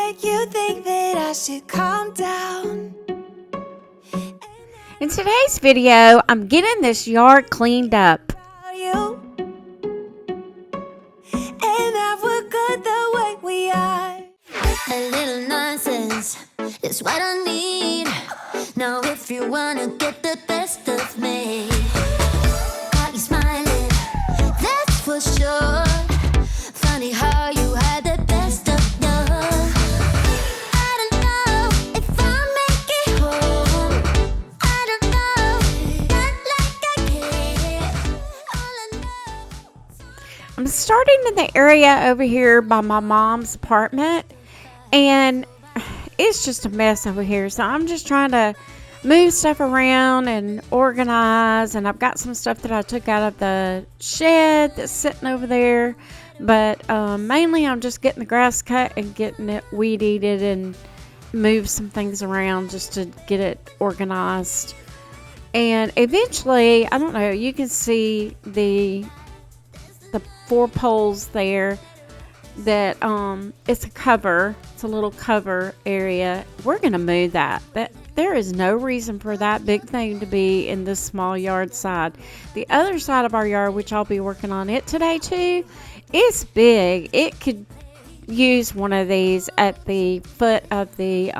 make you think that I should calm down. In today's video, I'm getting this yard cleaned up. You and that we're good the way we are. A little nonsense is what I need. Now if you wanna get the best of me, got you smiling, that's for sure. Funny how you had the best of yours. I don't know if I'll make it home. I don't know, not like I care. All I know. I'm starting in the area over here by my mom's apartment, and it's just a mess over here. So I'm just trying to move stuff around and organize, and I've got some stuff that I took out of the shed that's sitting over there, but mainly I'm just getting the grass cut and getting it weed-eated and move some things around just to get it organized. And eventually, I don't know, you can see the 4 poles there that it's a cover. It's a little cover area. We're gonna move that. There is no reason for that big thing to be in this small yard side. The other side of our yard, which I'll be working on it today too, it's big. It could use one of these at the foot of the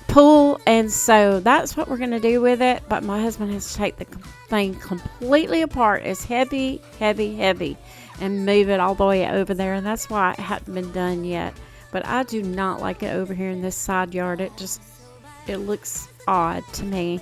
pool, and so that's what we're gonna do with it. But my husband has to take the thing completely apart. It's heavy, and move it all the way over there, and that's why it hadn't been done yet. But I do not like it over here in this side yard. It looks odd to me.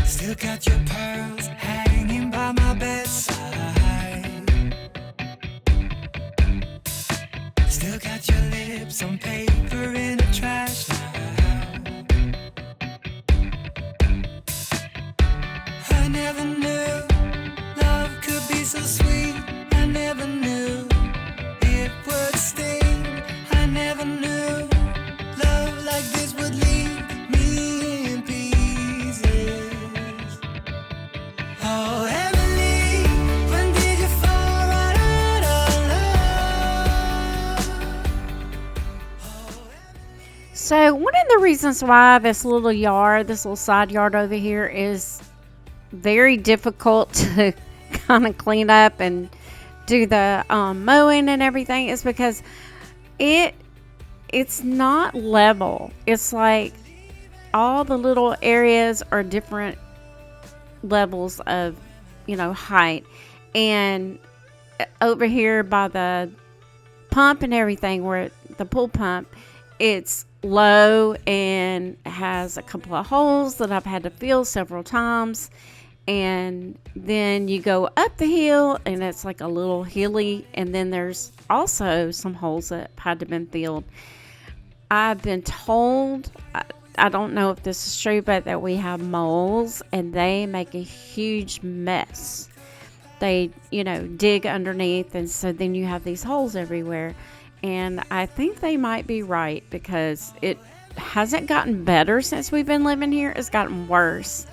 Still got your pearls hanging by my bedside. Still got your lips on paper in a trash now. I never knew love could be so sweet. I never knew it would sting. I never knew love like this would leave me in pieces. Oh, Emily, when did you fall right out of love? So one of the reasons why this little side yard over here is very difficult to kind of clean up and do the mowing and everything is because it's not level. It's like all the little areas are different levels of height, and over here by the pump and everything, where the pool pump, it's low and has a couple of holes that I've had to fill several times, And then you go up the hill, and it's like a little hilly, and then there's also some holes that had to been filled. I've been told, I don't know if this is true, but that we have moles, and they make a huge mess. They, dig underneath, and so then you have these holes everywhere. And I think they might be right, because it hasn't gotten better since we've been living here. It's gotten worse.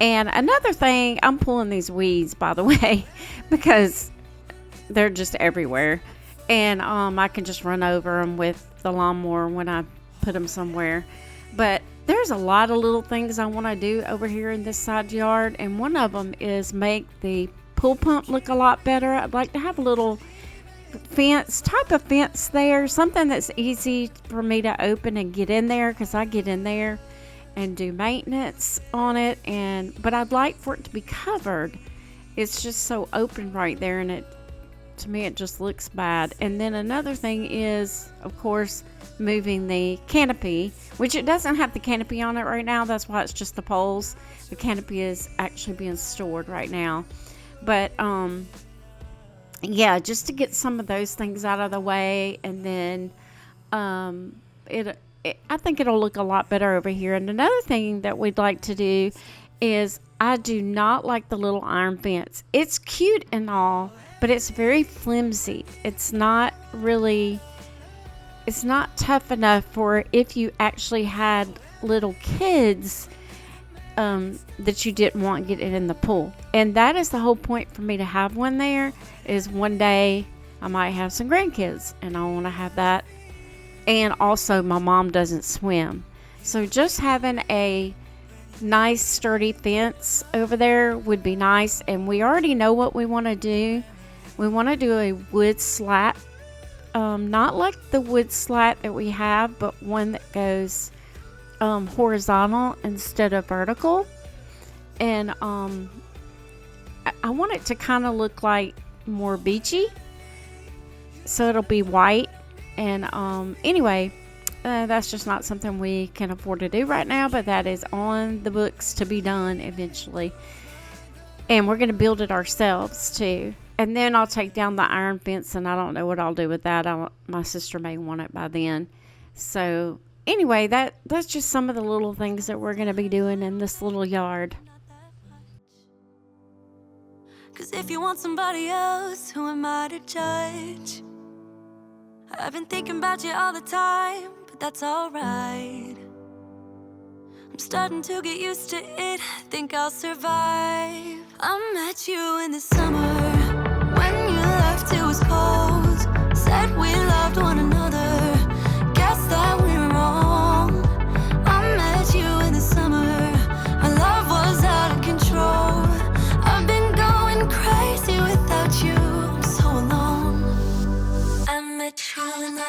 And another thing, I'm pulling these weeds, by the way, because they're just everywhere. And I can just run over them with the lawnmower when I put them somewhere. But there's a lot of little things I want to do over here in this side yard. And one of them is make the pool pump look a lot better. I'd like to have a little type of fence there, something that's easy for me to open and get in there, because I get in there and do maintenance on it, but I'd like for it to be covered. It's just so open right there, and to me it just looks bad. And then another thing is, of course, moving the canopy, which it doesn't have the canopy on it right now. That's why it's just the poles. The canopy is actually being stored right now. But yeah, just to get some of those things out of the way, and then I think it'll look a lot better over here. And another thing that we'd like to do is, I do not like the little iron fence. It's cute and all, but it's very flimsy. It's not tough enough for if you actually had little kids that you didn't want getting in the pool. And that is the whole point for me to have one there, is one day I might have some grandkids, and I want to have that. And also, my mom doesn't swim. So just having a nice sturdy fence over there would be nice. And we already know what we want to do. We want to do a wood slat. Not like the wood slat that we have, but one that goes horizontal instead of vertical. And I want it to kind of look like more beachy. So it'll be white. And anyway, that's just not something we can afford to do right now, but that is on the books to be done eventually. And we're going to build it ourselves too. And then I'll take down the iron fence, and I don't know what I'll do with that. My sister may want it by then. So anyway, that's just some of the little things that we're going to be doing in this little yard. 'Cause if you want somebody else, who am I to judge? I've been thinking about you all the time, but that's alright. I'm starting to get used to it, think I'll survive. I met you in the summer, when you left it was cold. Said we loved one another, guess that we were wrong. I met you in the summer, our love was out of control. I've been going crazy without you, I'm so alone. I met you in the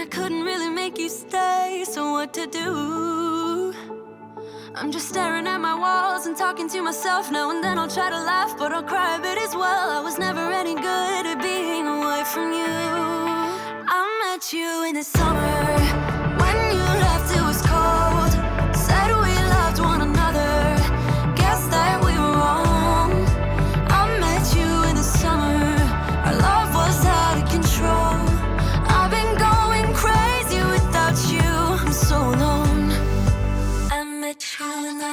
couldn't really make you stay, so what to do? I'm just staring at my walls and talking to myself now and then. I'll try to laugh, but I'll cry a bit as well. I was never any good at being away from you. I met you in the summer, when you left it was cold. Said we loved one another, guess that we were wrong. I met you in the summer, our love was out of control. I've been going crazy without you, I'm so alone. I met you in the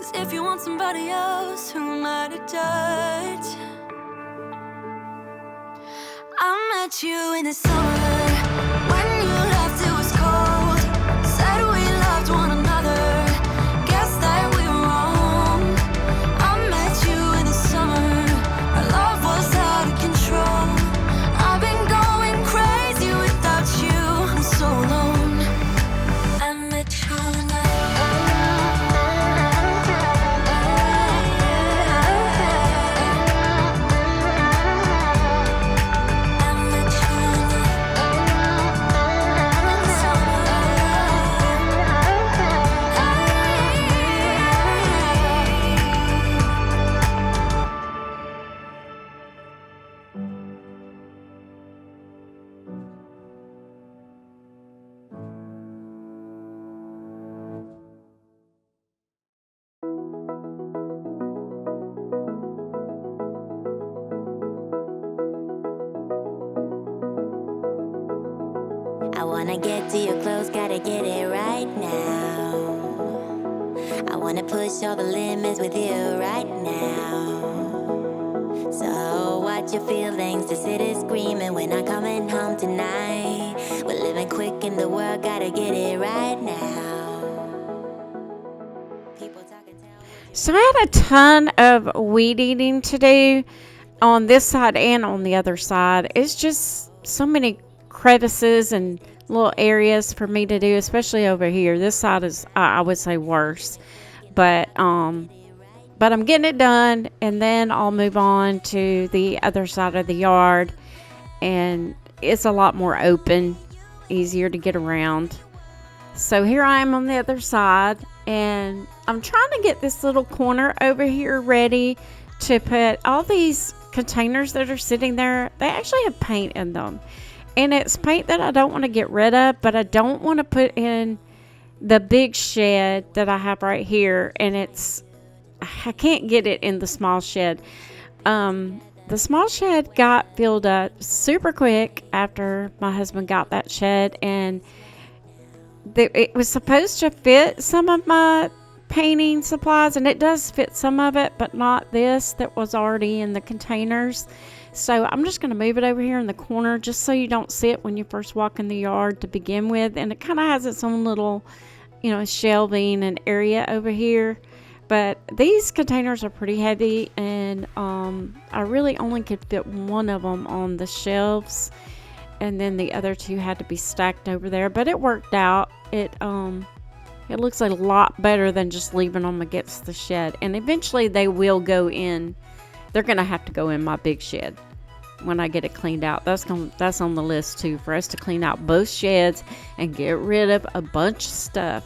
'Cause if you want somebody else, who am I to judge? I met you in the summer when you left, it was cold. Said we loved one another, guess that we were wrong. I met you in the summer, our love was out of control. I've been going crazy without you, I'm so alone. I met you in the I wanna get to your clothes, gotta get it right now. I wanna push all the limits with you right now. So watch your feelings, the city's screaming, we're not coming home tonight. We're living quick in the world, gotta get it right now. People talking. So I had a ton of weed eating to do on this side and on the other side. It's just so many crevices and little areas for me to do, especially over here. This side is, I would say, worse. But I'm getting it done, and then I'll move on to the other side of the yard, and it's a lot more open, easier to get around. So here I am on the other side, and I'm trying to get this little corner over here ready to put all these containers that are sitting there. They actually have paint in them, and it's paint that I don't want to get rid of, but I don't want to put in the big shed that I have right here, and I can't get it in the small shed. The small shed got filled up super quick after my husband got that shed, and it was supposed to fit some of my painting supplies, and it does fit some of it, but not this that was already in the containers. So I'm just going to move it over here in the corner just so you don't see it when you first walk in the yard to begin with. And it kind of has its own little, shelving and area over here. But these containers are pretty heavy, and I really only could fit one of them on the shelves, and then the other two had to be stacked over there. But it worked out. It looks a lot better than just leaving them against the shed. And eventually they will go in. They're going to have to go in my big shed when I get it cleaned out. That's on the list too, for us to clean out both sheds and get rid of a bunch of stuff.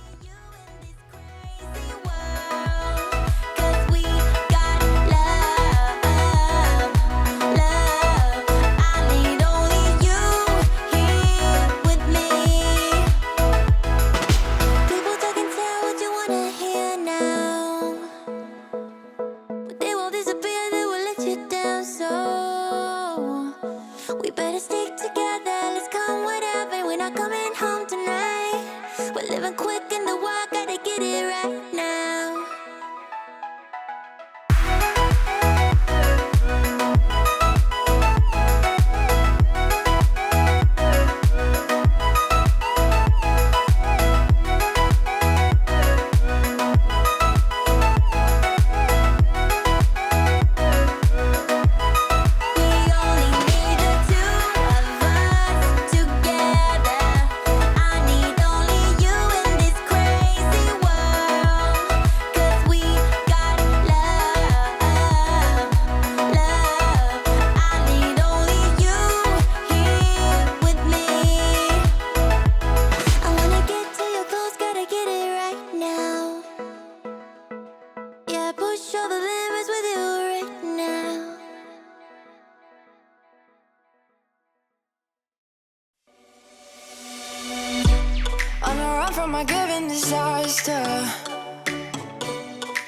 From my given disaster,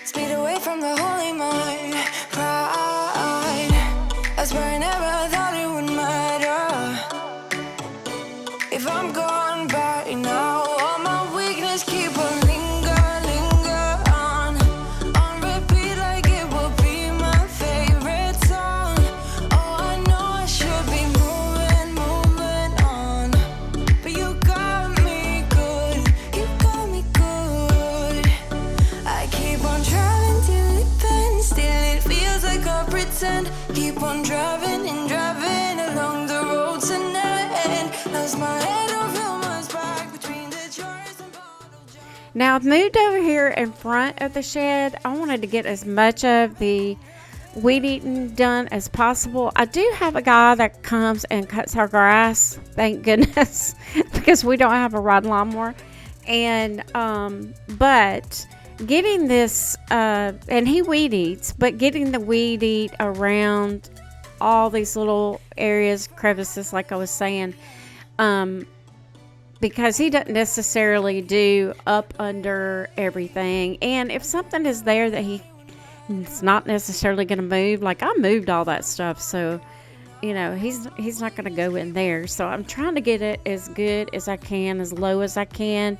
speed away from the holy mind, pride. I swear I never thought it would matter if I'm gone by now. All my weakness keep on linger on Now I've moved over here in front of the shed. I wanted to get as much of the weed eating done as possible. I do have a guy that comes and cuts our grass, thank goodness, because we don't have a rod lawnmower. And but getting this and he weed eats, but getting the weed eat around all these little areas, crevices, like I was saying, because he doesn't necessarily do up under everything. And if something is there that it's not necessarily going to move, like I moved all that stuff, so he's not going to go in there. So I'm trying to get it as good as I can, as low as I can,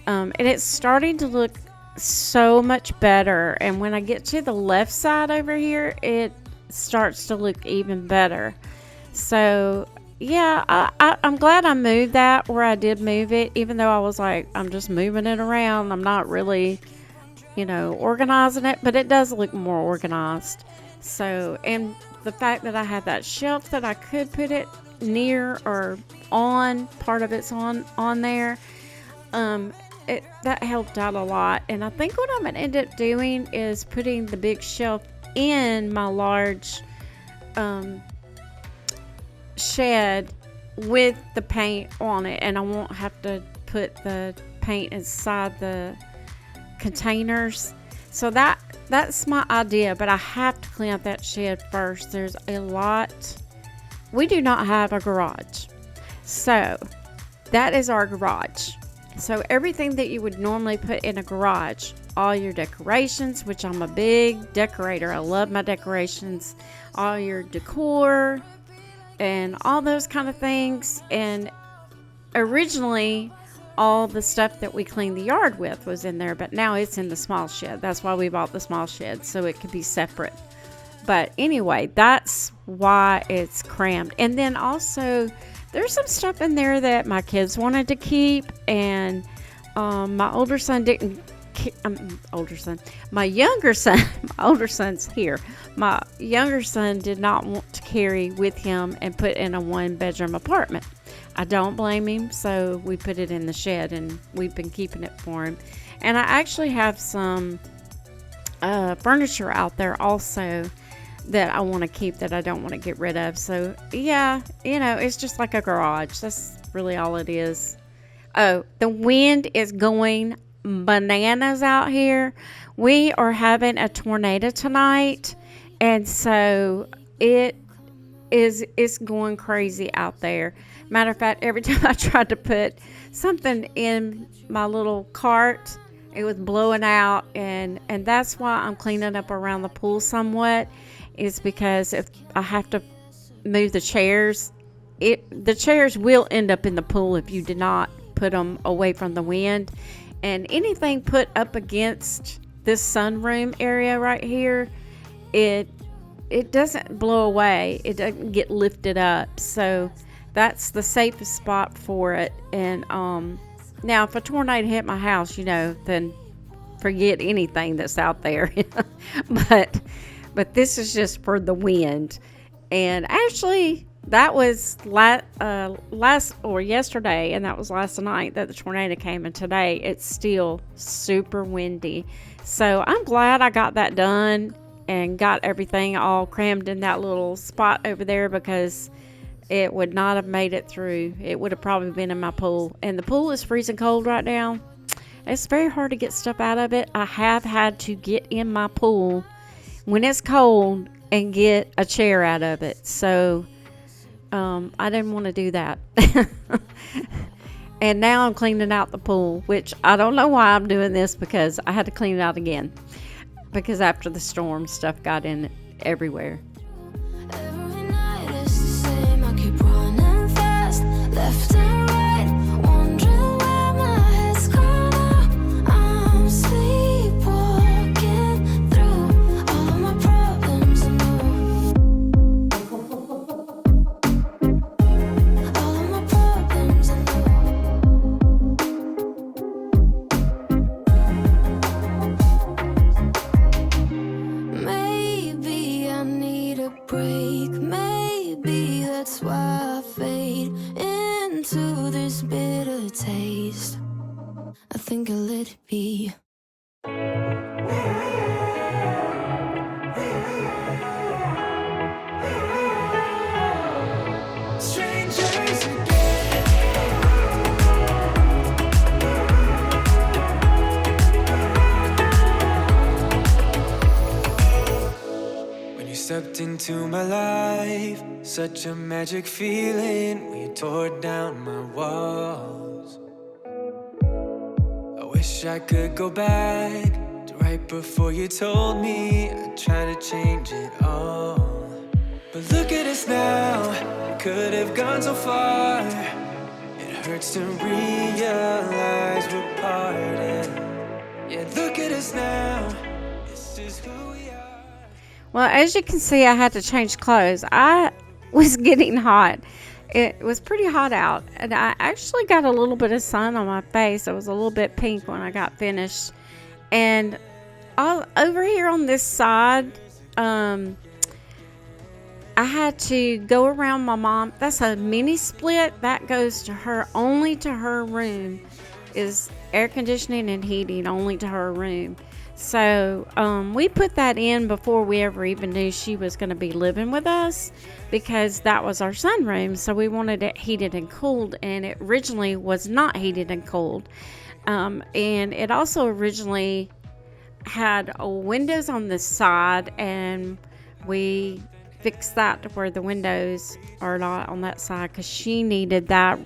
and it's starting to look so much better. And when I get to the left side over here, it starts to look even better. So yeah, I'm glad I moved that where I did move it, even though I was like, I'm just moving it around. I'm not really, organizing it, but it does look more organized. So, and the fact that I had that shelf that I could put it near or on, part of it's on there, that helped out a lot. And I think what I'm going to end up doing is putting the big shelf in my large shed with the paint on it, and I won't have to put the paint inside the containers. So that's my idea, but I have to clean up that shed first. There's a lot. We do not have a garage, so that is our garage. So everything that you would normally put in a garage, all your decorations, which I'm a big decorator, I love my decorations, all your decor and all those kind of things. And originally all the stuff that we cleaned the yard with was in there, but now it's in the small shed. That's why we bought the small shed, so it could be separate. But anyway, that's why it's crammed. And then also there's some stuff in there that my kids wanted to keep, and my older son didn't. My younger son, my older son's here. My younger son did not want to carry with him and put in a 1-bedroom apartment. I don't blame him, so we put it in the shed, and we've been keeping it for him. And I actually have some furniture out there also that I want to keep, that I don't want to get rid of. So yeah, it's just like a garage. That's really all it is. Oh, the wind is going bananas out here. We are having a tornado tonight, and so it's going crazy out there. Matter of fact, every time I tried to put something in my little cart, it was blowing out, and that's why I'm cleaning up around the pool somewhat, is because if I have to move the chairs, the chairs will end up in the pool if you did not put them away from the wind. And anything put up against this sunroom area right here, it doesn't blow away. It doesn't get lifted up. So that's the safest spot for it. And now if a tornado hit my house, then forget anything that's out there. But this is just for the wind. And actually, that was yesterday, and that was last night that the tornado came, and today it's still super windy. So I'm glad I got that done and got everything all crammed in that little spot over there, because it would not have made it through. It would have probably been in my pool, and the pool is freezing cold right now. It's very hard to get stuff out of it. I have had to get in my pool when it's cold and get a chair out of it. So I didn't want to do that. And now I'm cleaning out the pool, which I don't know why I'm doing this, because I had to clean it out again, because after the storm, stuff got in everywhere. Every night is the same. I keep running fast, left and right, wondering where my head's gone now. I'm sleepwalking through all of my problems and all of my problems and maybe I need a break. Maybe that's why I fade into this bitter taste. I think think I'll let it be. Strangers again. When you stepped into my life, such a magic feeling when you tore down my walls. I wish I could go back to right before you told me I'd try to change it all. But look at us now, we could have gone so far. It hurts to realize we're parted. Yeah, look at us now, this is who we are. Well, as you can see, I had to change clothes. I was getting hot. It was pretty hot out, and I actually got a little bit of sun on my face. It was a little bit pink when I got finished. And all over here on this side, I had to go around my mom. That's a mini split. That goes to her, only to her room. Is air conditioning and heating only to her room. So we put that in before we ever even knew she was going to be living with us, because that was our sunroom. So we wanted it heated and cooled, and it originally was not heated and cooled. And it also originally had windows on the side, and we fixed that to where the windows are not on that side, because she needed that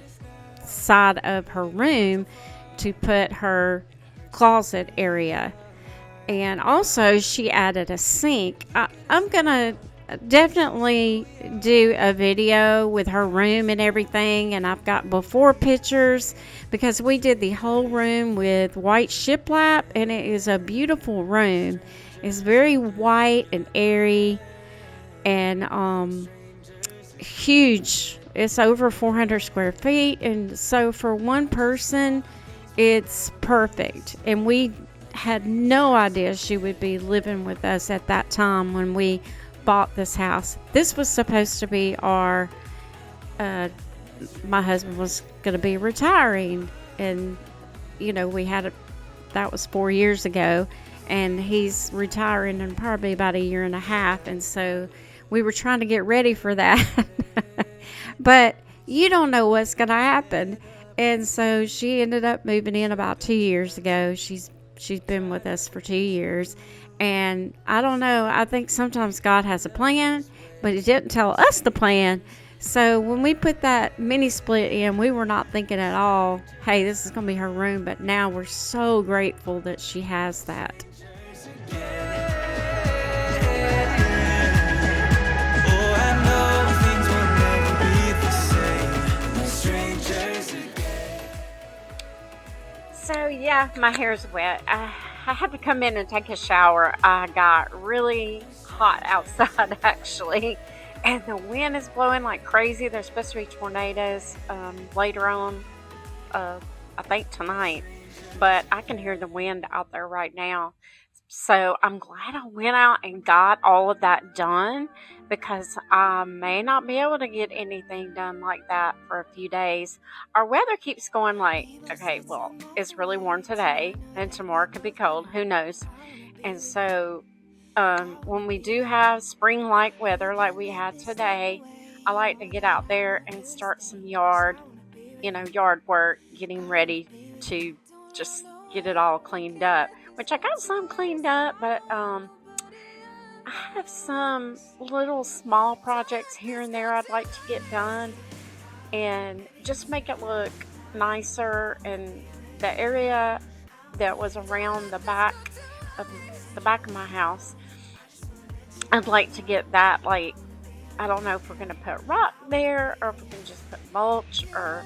side of her room to put her closet area. And also she added a sink. I'm gonna definitely do a video with her room and everything, and I've got before pictures, because we did the whole room with white shiplap, and it is a beautiful room. It's very white and airy and huge. It's over 400 square feet, and so for one person it's perfect. And we had no idea she would be living with us at that time when we bought this house. This was supposed to be our my husband was going to be retiring, and we had that was 4 years ago, and he's retiring in probably about a year and a half, and so we were trying to get ready for that. But you don't know what's going to happen. And so she ended up moving in about 2 years ago. She's been with us for 2 years. And I don't know, I think sometimes God has a plan, but he didn't tell us the plan. So when we put that mini split in, we were not thinking at all, hey, this is going to be her room. But now we're so grateful that she has that. So yeah, my hair's wet. I had to come in and take a shower. I got really hot outside actually, and the wind is blowing like crazy. There's supposed to be tornadoes later on, I think tonight, but I can hear the wind out there right now. So I'm glad I went out and got all of that done, because I may not be able to get anything done like that for a few days. Our weather keeps going like, okay, well, it's really warm today and tomorrow could be cold. Who knows? And so when we do have spring-like weather like we had today, I like to get out there and start some yard work, getting ready to just get it all cleaned up. Which I got some cleaned up, but I have some little small projects here and there I'd like to get done and just make it look nicer. And the area that was around the back of my house, I'd like to get that, like, I don't know if we're going to put rock there or if we're going to just put mulch or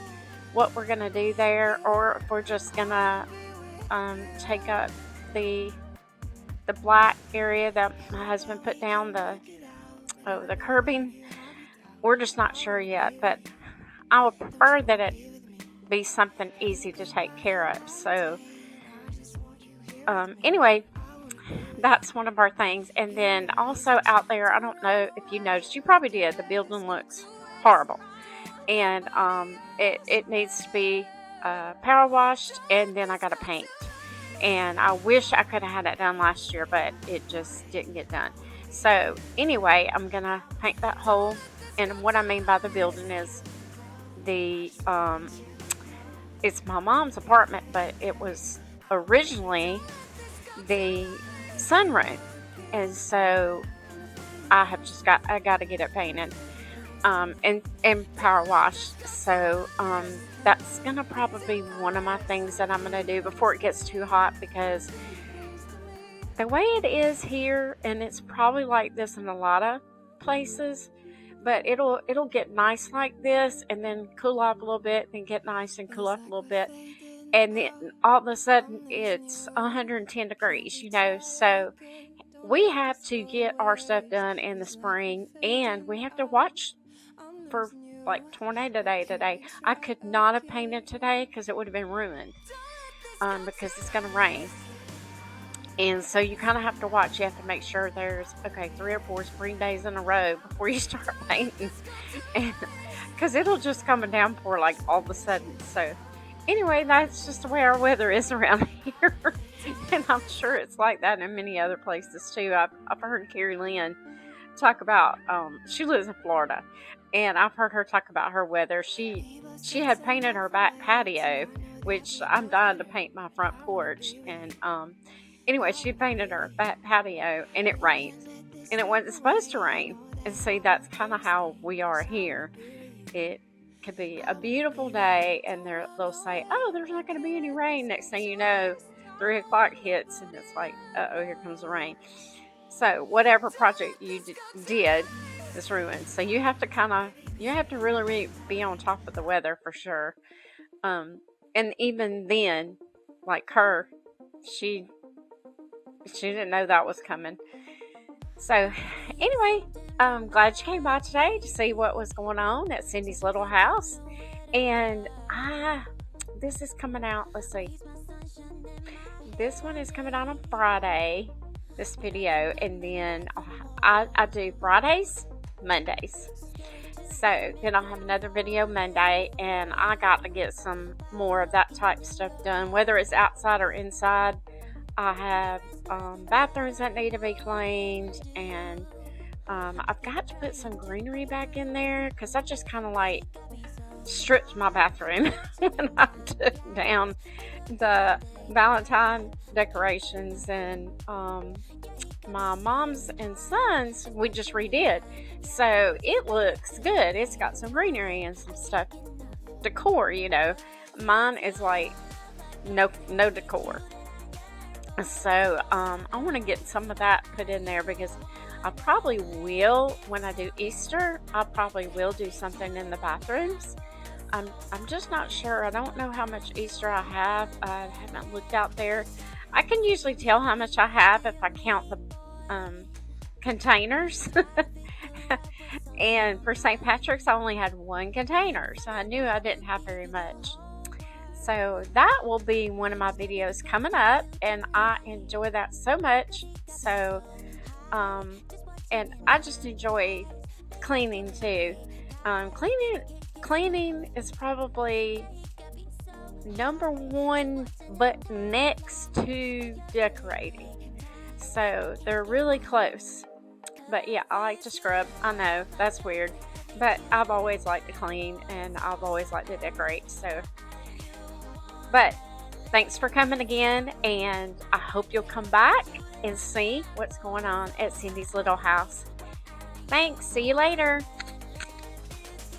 what we're going to do there, or if we're just going to take up the black area that my husband put down, the curbing. We're just not sure yet, but I would prefer that it be something easy to take care of. So anyway, that's one of our things. And then also out there, I don't know if you noticed, you probably did, the building looks horrible, and it needs to be power washed, and then I got to paint. And I wish I could have had it done last year, but it just didn't get done. So anyway, I'm going to paint that hole. And what I mean by the building is it's my mom's apartment, but it was originally the sunroom. And so I got to get it painted and power washed. So that's going to probably be one of my things that I'm going to do before it gets too hot, because the way it is here, and it's probably like this in a lot of places, but it'll get nice like this and then cool off a little bit, then get nice and cool off a little bit, and then all of a sudden it's 110 degrees, so we have to get our stuff done in the spring, and we have to watch for like tornado day today. I could not have painted today because it would have been ruined, because it's going to rain. And so you kind of have to watch. You have to make sure there's 3 or 4 spring days in a row before you start painting, and because it'll just come a downpour like all of a sudden. So anyway, that's just the way our weather is around here. And I'm sure it's like that in many other places too. I've heard Carrie Lynn talk about, she lives in Florida, and I've heard her talk about her weather. She had painted her back patio, which I'm dying to paint my front porch. And anyway, she painted her back patio, and it rained, and it wasn't supposed to rain. And see, that's kind of how we are here. It could be a beautiful day, and they'll say, "Oh, there's not going to be any rain." Next thing you know, 3 o'clock hits, and it's like, "Uh-oh, here comes the rain." So whatever project you did is ruined. So you have to really be on top of the weather for sure. And even then, like her, she didn't know that was coming. So anyway, I'm glad you came by today to see what was going on at Cindy's little house. And this is coming out, let's see. This one is coming out on Friday, this video. And then I do Fridays, Mondays. So then I'll have another video Monday, and I got to get some more of that type of stuff done, whether it's outside or inside. I have bathrooms that need to be cleaned, and I've got to put some greenery back in there, because I just kind of like stripped my bathroom when I took down the Valentine decorations, and my mom's and son's we just redid, so it looks good. It's got some greenery and some stuff, decor. Mine is like no decor. So I want to get some of that put in there, because I probably will, when I do Easter, I probably will do something in the bathrooms. I'm just not sure. I don't know how much Easter I have. I haven't looked out there. I can usually tell how much I have if I count the containers. And for St. Patrick's, I only had 1 container, so I knew I didn't have very much. So that will be one of my videos coming up, and I enjoy that so much. So, and I just enjoy cleaning too. Cleaning is probably number 1, but next to decorating. So they're really close. But yeah, I like to scrub. I know that's weird, but I've always liked to clean, and I've always liked to decorate. So. But thanks for coming again, and I hope you'll come back and see what's going on at Cindy's little house. Thanks. See you later.